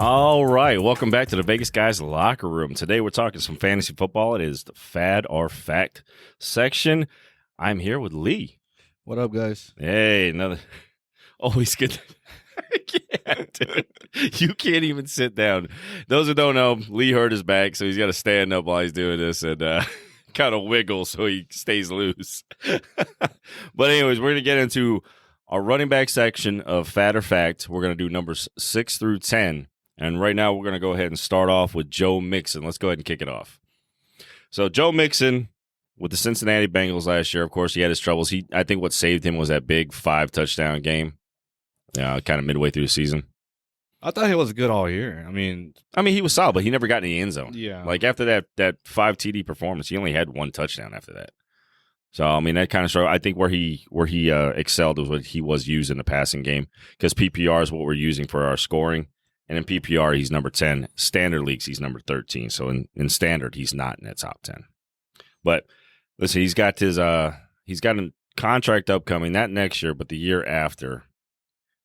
All right, welcome back to the Vegas Guys Locker Room. Today we're talking some fantasy football. It is the Fad or Fact section. I'm here with Lee. What up, guys? Hey, another. Always good. I can't, dude. You can't even sit down. Those who don't know, Lee hurt his back, so he's got to stand up while he's doing this and kind of wiggle so he stays loose. But anyways, we're going to get into our running back section of Fad or Fact. We're going to do numbers 6 through 10. And right now, we're going to go ahead and start off with Joe Mixon. Let's go ahead and kick it off. So, Joe Mixon with the Cincinnati Bengals last year, of course, he had his troubles. I think what saved him was that big 5-touchdown game, kind of midway through the season. I thought he was good all year. I mean, he was solid, but he never got in the end zone. Yeah. Like, after that 5 TD performance, he only had 1 touchdown after that. So, I mean, that kind of showed. I think where he excelled was what he was used in the passing game, because PPR is what we're using for our scoring. And in PPR, he's number 10. Standard leagues, he's number 13. So in standard, he's not in that top 10. But listen, he's got a contract upcoming, not next year, but the year after.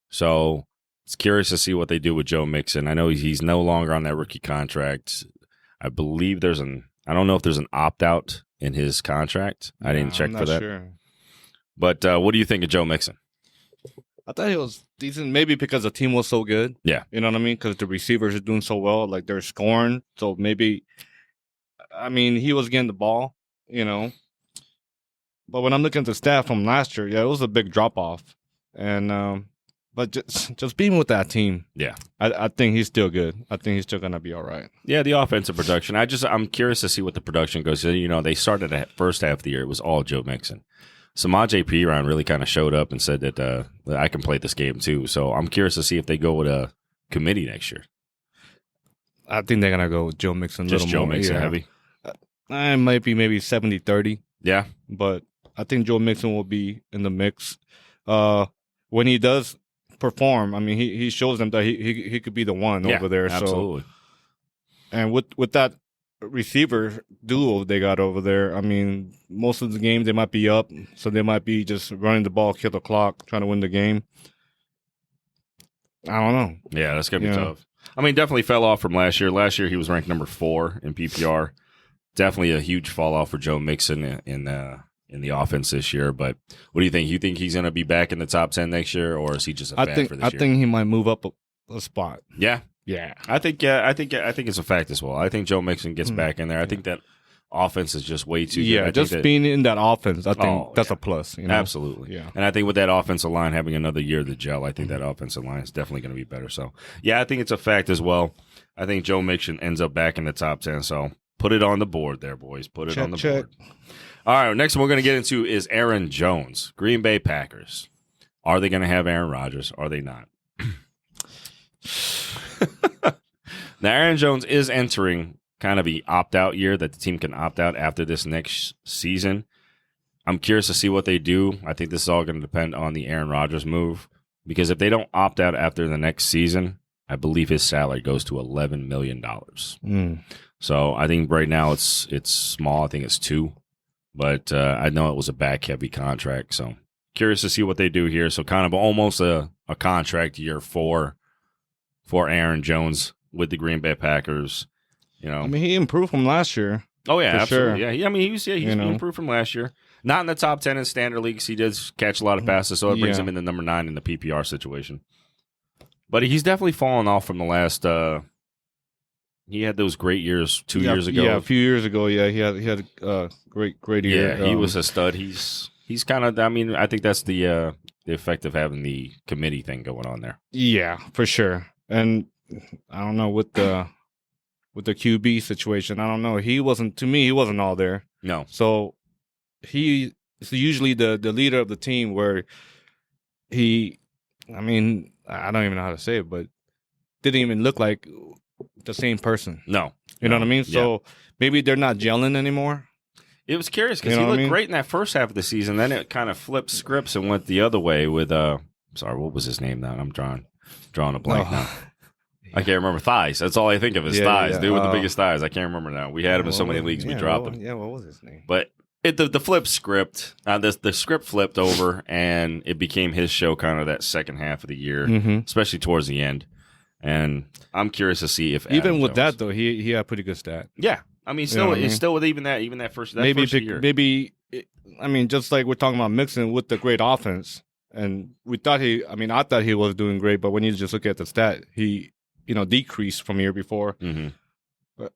So it's curious to see what they do with Joe Mixon. I know he's no longer on that rookie contract. I believe I don't know if there's an opt-out in his contract. I didn't check for that. Sure. But what do you think of Joe Mixon? I thought he was decent, maybe because the team was so good. Yeah. You know what I mean? Because the receivers are doing so well. Like, they're scoring. So maybe, he was getting the ball, But when I'm looking at the stat from last year, it was a big drop-off. And but just being with that team, yeah, I think he's still good. I think he's still going to be all right. Yeah, the offensive production. I'm curious to see what the production goes. They started the first half of the year. It was all Joe Mixon. Samaje Perine really kind of showed up and said that I can play this game too. So I'm curious to see if they go with a committee next year. I think they're going to go with Joe Mixon. Just Joe Mixon heavy? It might be maybe 70-30. Yeah. But I think Joe Mixon will be in the mix. When he does perform, he shows them that he could be the one over there. Absolutely. So, and with that receiver duo they got over there, most of the games they might be up, so they might be just running the ball, kill the clock, trying to win the game. I don't know. Yeah, that's going to be tough. Definitely fell off from last year. Last year he was ranked number 4 in PPR. Definitely a huge fall off for Joe Mixon in the offense this year. But what do you think? You think he's going to be back in the top 10 next year, or is he just a fad for this year? I think he might move up a spot. Yeah. Yeah. I think it's a fact as well. I think Joe Mixon gets back in there. I think that offense is just way too good. Yeah, just being in that offense, I think that's a plus. Absolutely. Yeah. And I think with that offensive line having another year to gel, I think that offensive line is definitely going to be better. So, yeah, I think it's a fact as well. I think Joe Mixon ends up back in the top 10. So, put it on the board there, boys. Put it on the board. All right, next one we're going to get into is Aaron Jones, Green Bay Packers. Are they going to have Aaron Rodgers? Are they not? Now, Aaron Jones is entering kind of the opt-out year that the team can opt out after this next season. I'm curious to see what they do. I think this is all going to depend on the Aaron Rodgers move, because if they don't opt out after the next season, I believe his salary goes to $11 million. So I think right now it's small. I think it's 2. But I know it was a back-heavy contract, so curious to see what they do here. So kind of almost a contract year for Aaron Jones with the Green Bay Packers. He improved from last year. Oh yeah, absolutely. Sure. Yeah, he's improved from last year. Not in the top 10 in standard leagues. He does catch a lot of passes, so it brings him in the number 9 in the PPR situation. But he's definitely fallen off from the last. He had those great years 2 years ago. Yeah, a few years ago. Yeah, he had a great year. Yeah, he was a stud. He's kind of. I think that's the effect of having the committee thing going on there. Yeah, for sure. And I don't know with the QB situation. I don't know. He wasn't all there. No. So he is usually the leader of the team, where he. I don't even know how to say it, but didn't even look like the same person. No. You know what I mean? So maybe they're not gelling anymore. It was curious because he looked great in that first half of the season. Then it kind of flipped scripts and went the other way with sorry, what was his name now? I'm drawing a blank now. I can't remember. Thighs. That's all I think of is thighs. Dude with the biggest thighs. I can't remember now. We had him in so many leagues, we dropped him. Yeah, what was his name? But the flip script, the script flipped over, and it became his show kind of that second half of the year, especially towards the end. And I'm curious to see if Even Adam with Jones- that though, he had a pretty good stat. yeah, I mean, You still know what I it's mean? still with even that first year. I mean, just like we're talking about Mixon with the great offense, and I thought he was doing great, but when you just look at the stat, he decreased from the year before. Mm-hmm.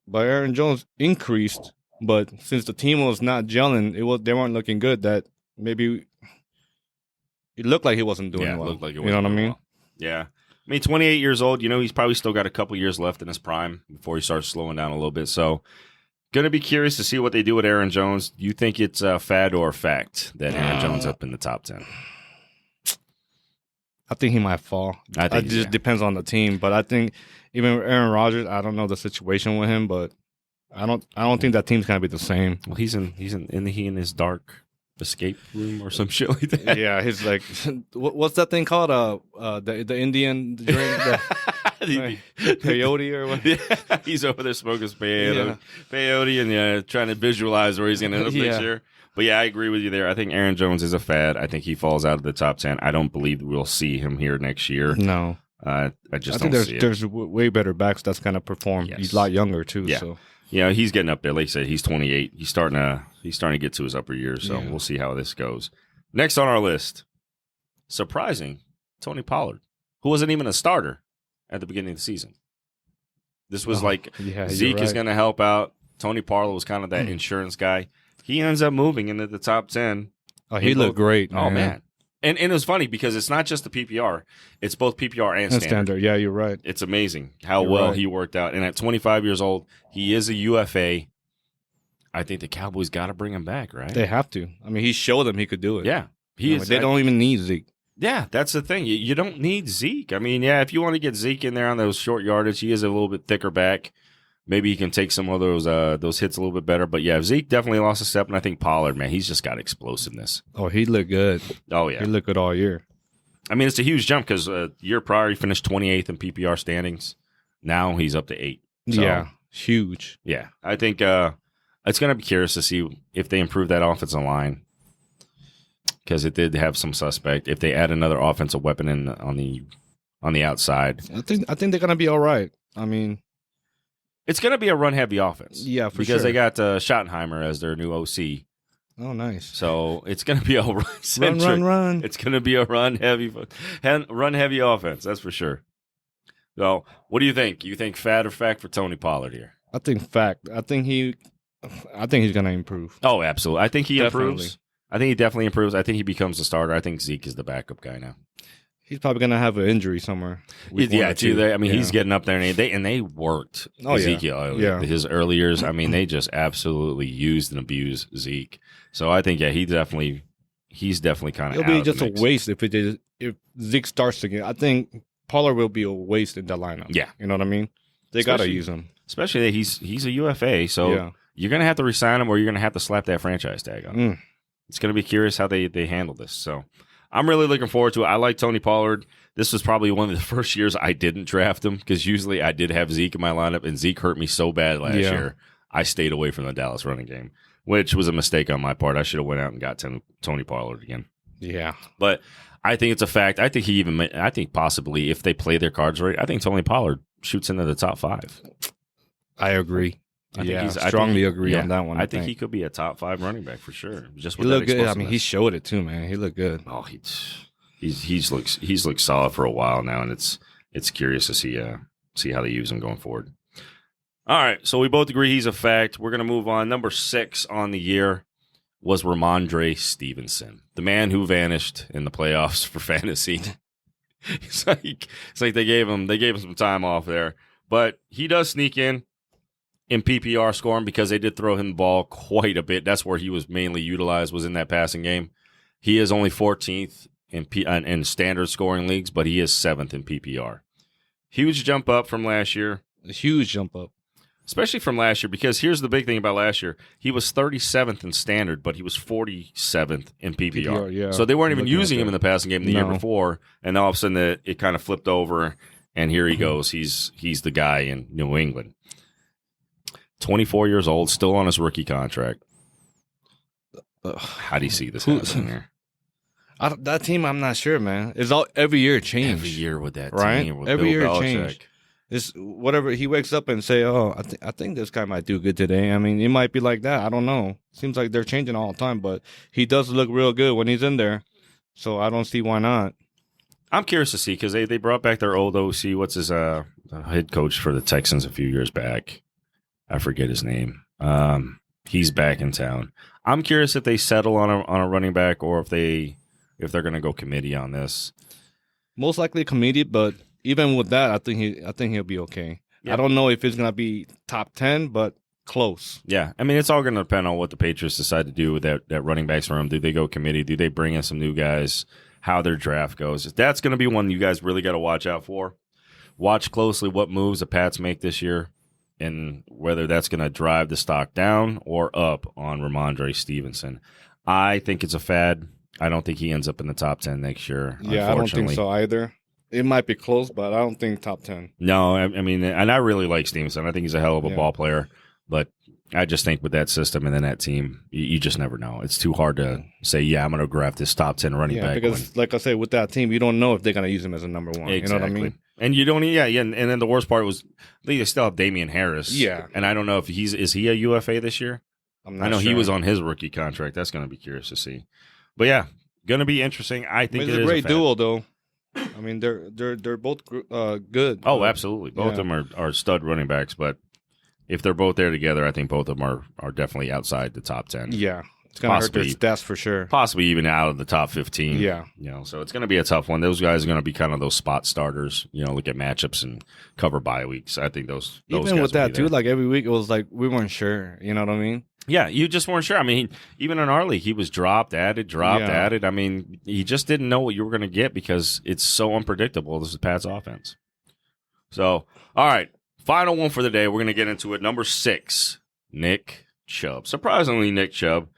But Aaron Jones increased, but since the team was not gelling, they weren't looking good. That maybe it looked like he wasn't doing well. It looked like it you know what I wasn't doing mean? well. Yeah. I mean, 28 years old, he's probably still got a couple years left in his prime before he starts slowing down a little bit. So, going to be curious to see what they do with Aaron Jones. Do you think it's a fad or a fact that Aaron Jones up in the top 10? I think he might fall. I think it just depends on the team, but I think even Aaron Rodgers, I don't know the situation with him, but I don't think that team's gonna be the same. Well, he's in his dark escape room or some shit like that. Yeah, he's like, what's that thing called? The Indian drink, the peyote or what? Yeah, he's over there smoking peyote and trying to visualize where he's going to end up next year. But yeah, I agree with you there. I think Aaron Jones is a fad. I think he falls out of the top 10. I don't believe we'll see him here next year. No. I think there's way better backs that's going to perform. Yes. He's a lot younger too. Yeah. So. Yeah, he's getting up there. Like I said, he's 28. He's starting to get to his upper years. So we'll see how this goes. Next on our list, surprising, Tony Pollard, who wasn't even a starter at the beginning of the season. This was Zeke is going to help out. Tony Pollard was kind of that insurance guy. He ends up moving into the top 10. Oh, he looked great. Oh, man. And it was funny because it's not just the PPR. It's both PPR and standard. Yeah, you're right. It's amazing how he worked out. And at 25 years old, he is a UFA. I think the Cowboys got to bring him back, right? They have to. I mean, he showed them he could do it. Yeah. They don't even need Zeke. Yeah, that's the thing. You don't need Zeke. I mean, yeah, if you want to get Zeke in there on those short yardage, he is a little bit thicker back. Maybe he can take some of those hits a little bit better. But, yeah, Zeke definitely lost a step, and I think Pollard, man, he's just got explosiveness. Oh, he looked good. Oh, yeah. He looked good all year. I mean, it's a huge jump because year prior he finished 28th in PPR standings. Now he's up to 8. So, yeah, huge. Yeah, I think it's going to be curious to see if they improve that offensive line because it did have some suspect. If they add another offensive weapon on the outside, I think they're going to be all right. I mean, it's going to be a run-heavy offense. Yeah, for because they got Schottenheimer as their new OC. Oh, nice. So it's going to be a run. It's going to be a run-heavy offense, that's for sure. So what do you think? You think fad or fact for Tony Pollard here? I think fact. I think he's going to improve. Oh, absolutely. I think he improves. I think he definitely improves. I think he becomes a starter. I think Zeke is the backup guy now. He's probably going to have an injury somewhere. Yeah, too. I mean, he's getting up there, and they worked Ezekiel. Yeah. His early years, I mean, they just absolutely used and abused Zeke. So I think, he's definitely kind of. It'll be just a waste if Zeke starts again. I think Pollard will be a waste in the lineup. Yeah, you know what I mean. They got to use him, especially that he's a UFA. So you're going to have to resign him, or you're going to have to slap that franchise tag on him. It's going to be curious how they handle this. So I'm really looking forward to it. I like Tony Pollard. This was probably one of the first years I didn't draft him because usually I did have Zeke in my lineup, and Zeke hurt me so bad last year. I stayed away from the Dallas running game, which was a mistake on my part. I should have went out and got Tony Pollard again. Yeah. But I think it's a fact. I think possibly if they play their cards right, I think Tony Pollard shoots into the top 5. I agree. I strongly agree on that one. I think he could be a top 5 running back for sure. Just with he looked good. I mean, he showed it too, man. He looked good. Oh, he's looked solid for a while now, and it's curious to see how they use him going forward. All right, so we both agree he's a fact. We're gonna move on. Number 6 on the year was Ramondre Stevenson, the man who vanished in the playoffs for fantasy. It's like they gave him some time off there, but he does sneak in PPR scoring because they did throw him the ball quite a bit. That's where he was mainly utilized, was in that passing game. He is only 14th in standard scoring leagues, but he is 7th in PPR. Huge jump up from last year. A huge jump up. Especially from last year, because here's the big thing about last year. He was 37th in standard, but he was 47th in PPR. So they weren't even using him in the passing game the year before, and all of a sudden it kind of flipped over, and here he goes. He's the guy in New England. 24 years old, still on his rookie contract. How do you see this happening here? That team, I'm not sure, man. It's all every year change. Every year with that right? team. With every Bill year Belichick. change. It's whatever he wakes up and say, "Oh, I think this guy might do good today." I mean, it might be like that. I don't know. Seems like they're changing all the time, but he does look real good when he's in there. So I don't see why not. I'm curious to see because they brought back their old OC. What's his head coach for the Texans a few years back? I forget his name. He's back in town. I'm curious if they settle on a running back or if they're going to go committee on this. Most likely committee, but even with that, I think he'll be okay. Yeah. I don't know if it's going to be top 10, but close. Yeah, I mean, it's all going to depend on what the Patriots decide to do with that running backs room. Do they go committee? Do they bring in some new guys? How their draft goes. That's going to be one you guys really got to watch out for. Watch closely what moves the Pats make this year and whether that's going to drive the stock down or up on Ramondre Stevenson. I think it's a fad. I don't think he ends up in the top 10 next year. Yeah, I don't think so either. It might be close, but I don't think top 10. No, I mean, and I really like Stevenson. I think he's a hell of a ball player, but I just think with that system and then that team, you just never know. It's too hard to say, yeah, I'm going to grab this top 10 running back. Because, like I said, with that team, you don't know if they're going to use him as a number one. Exactly. You know what I mean? And you don't, and then the worst part was they still have Damian Harris. Yeah. And I don't know if is he a UFA this year? I'm not I know sure. he was on his rookie contract. That's going to be curious to see. But yeah, going to be interesting. I think it's a great duo, though. I mean, they're both good. Oh, absolutely. Both of them are stud running backs, but if they're both there together, I think both of them are definitely outside the top 10. Yeah. It's going to hurt their stats for sure. Possibly even out of the top 15. Yeah. So it's going to be a tough one. Those guys are going to be kind of those spot starters, look at matchups and cover bye weeks. I think those even guys with that, too, like every week, it was like we weren't sure. You know what I mean? Yeah, you just weren't sure. I mean, even in our league, he was dropped, added. I mean, he just didn't know what you were going to get because it's so unpredictable. This is Pat's offense. So, all right, final one for the day. We're going to get into it. Number 6, Nick Chubb. Surprisingly, Nick Chubb.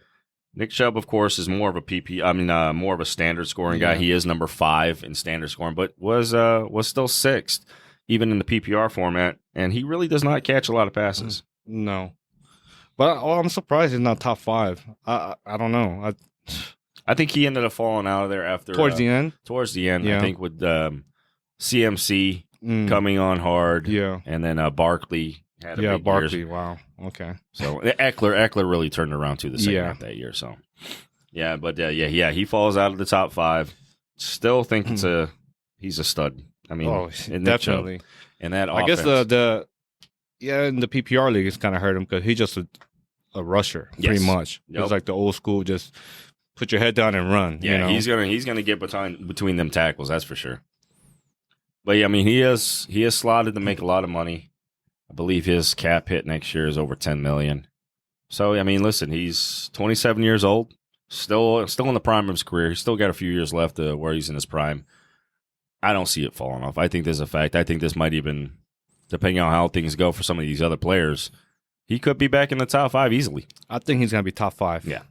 Nick Chubb, of course, is more of a more of a standard scoring guy. He is number 5 in standard scoring, but was still 6th, even in the PPR format, and he really does not catch a lot of passes. No. But I'm surprised he's not top 5. I don't know. I think he ended up falling out of there after towards the end. Towards the end, I think with CMC coming on hard, and then Barkley had a big Barkley. Years. Wow. Okay. So Eckler really turned around to the second half that year. So he falls out of the top 5. Still think he's a stud. I mean, definitely. And that I offense. guess in the PPR league, it's kind of hurt him because he's just a rusher, pretty much. It's like the old school, just put your head down and run. Yeah, he's gonna get between them tackles, that's for sure. But yeah, I mean, he is slotted to make a lot of money. I believe his cap hit next year is over $10 million. So I mean, listen, he's 27 years old, still in the prime of his career. He's still got a few years left where he's in his prime. I don't see it falling off. I think there's a fact. I think this might even, depending on how things go for some of these other players, he could be back in the top 5 easily. I think he's going to be top 5. Yeah.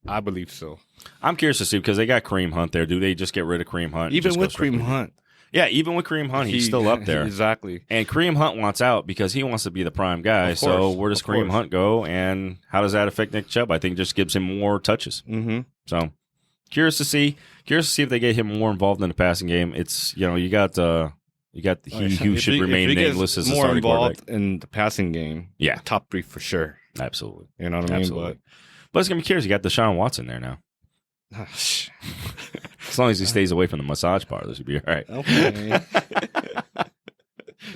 I believe so. I'm curious to see because they got Kareem Hunt there. Do they just get rid of Kareem Hunt? Even with Kareem Hunt. Yeah, even with Kareem Hunt, he's still up there. Exactly. And Kareem Hunt wants out because he wants to be the prime guy. So where does Kareem Hunt go, and how does that affect Nick Chubb? I think it just gives him more touches. Mm-hmm. So curious to see if they get him more involved in the passing game. It's you got he who should remain nameless as the starting quarterback. More involved in the passing game. Yeah, top 3 for sure. Absolutely. You know what I mean? But it's gonna be curious. You got Deshaun Watson there now. As long as he stays away from the massage parlors, he'll be all right. Okay.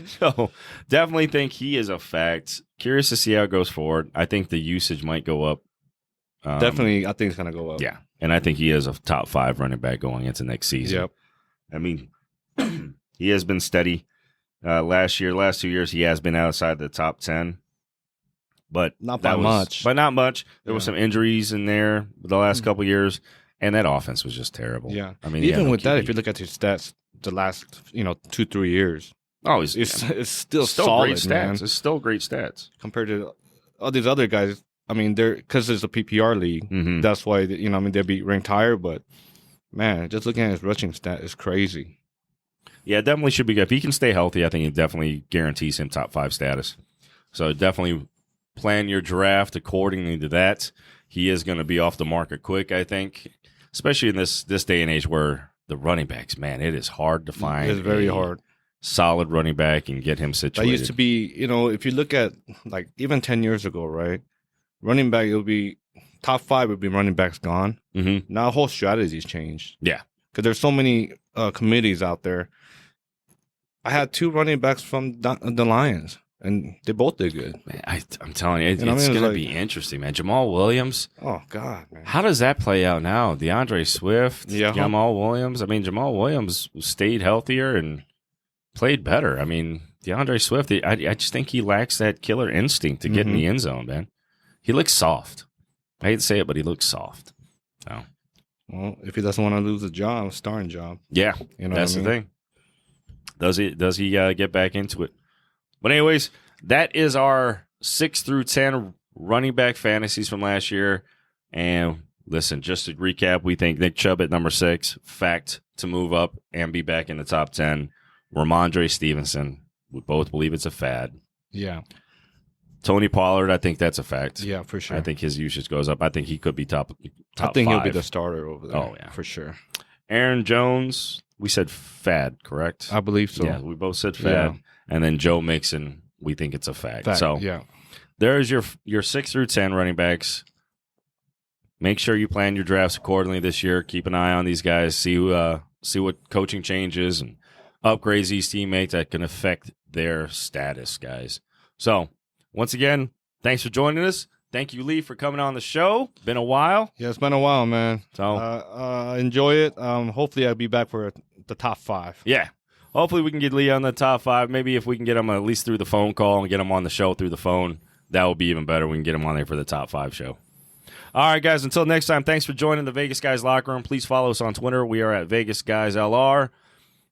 So definitely think he is a fact. Curious to see how it goes forward. I think the usage might go up. Definitely, I think it's going to go up. Yeah, and I think he is a top 5 running back going into next season. Yep. I mean, he has been steady. Last 2 years, he has been outside the top 10. But not by much. But not much. There were some injuries in there the last couple years, and that offense was just terrible. Yeah. I mean, even with that, if you look at his stats, the last 2-3 years, it's still solid, great stats. Man. It's still great stats compared to all these other guys. I mean, they're because it's a PPR league. Mm-hmm. That's why they'll be ranked higher. But man, just looking at his rushing stat is crazy. Yeah, definitely should be good if he can stay healthy. I think it definitely guarantees him top 5 status. So definitely plan your draft accordingly to that. He is going to be off the market quick, I think, especially in this day and age where the running backs, man, it is hard to find. It's very hard. solid running back and get him That situated. used to be, if you look at like even 10 years ago, right? Running back, it would be top 5 would be running backs gone. Mm-hmm. Now whole strategy's changed. Yeah. Because there's so many committees out there. I had 2 running backs from the Lions, and they both did good. Man, I'm telling you, it's I mean? going to Like- be interesting, man. Jamal Williams, Oh, God, man. how does that play out now? DeAndre Swift, Yeah. Jamal Williams. I mean, Jamal Williams stayed healthier and played better. I mean, DeAndre Swift, I just think he lacks that killer instinct to get in the end zone, man. He looks soft. I hate to say it, but he looks soft. So, Well, if he doesn't want to lose a job, a starting job, yeah, you know that's what I the mean? thing. Does he get back into it? But anyways, that is our 6 through 10 running back fantasies from last year. And listen, just to recap, we think Nick Chubb at number 6, fact to move up and be back in the top 10. Ramondre Stevenson, we both believe it's a fad. Yeah. Tony Pollard, I think that's a fact. Yeah, for sure. I think his usage goes up. I think he could be top I think 5. he'll be the starter over there. Oh, yeah. For sure. Aaron Jones, we said fad, correct? I believe so. Yeah, we both said fad. Yeah. And then Joe Mixon, we think it's a fact. Fact, So yeah. there's your 6 through 10 running backs. Make sure you plan your drafts accordingly this year. Keep an eye on these guys. See what coaching changes and upgrades these teammates that can affect their status, guys. So once again, thanks for joining us. Thank you, Lee, for coming on the show. Been a while. Yeah, it's been a while, man. So Enjoy it. Hopefully I'll be back for the top 5. yeah. Hopefully we can get Lee on the top 5. Maybe if we can get him at least through the phone call and get him on the show through the phone, that would be even better. We can get him on there for the top 5 show. All right, guys. Until next time, thanks for joining the Vegas Guys Locker Room. Please follow us on Twitter. We are at Vegas Guys LR.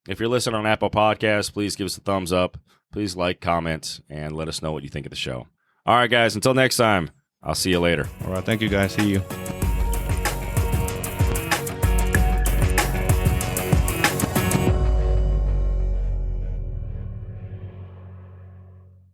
If you're listening on Apple Podcasts, please give us a thumbs up. Please like, comment, and let us know what you think of the show. All right, guys. Until next time, I'll see you later. All right. Thank you, guys. See you.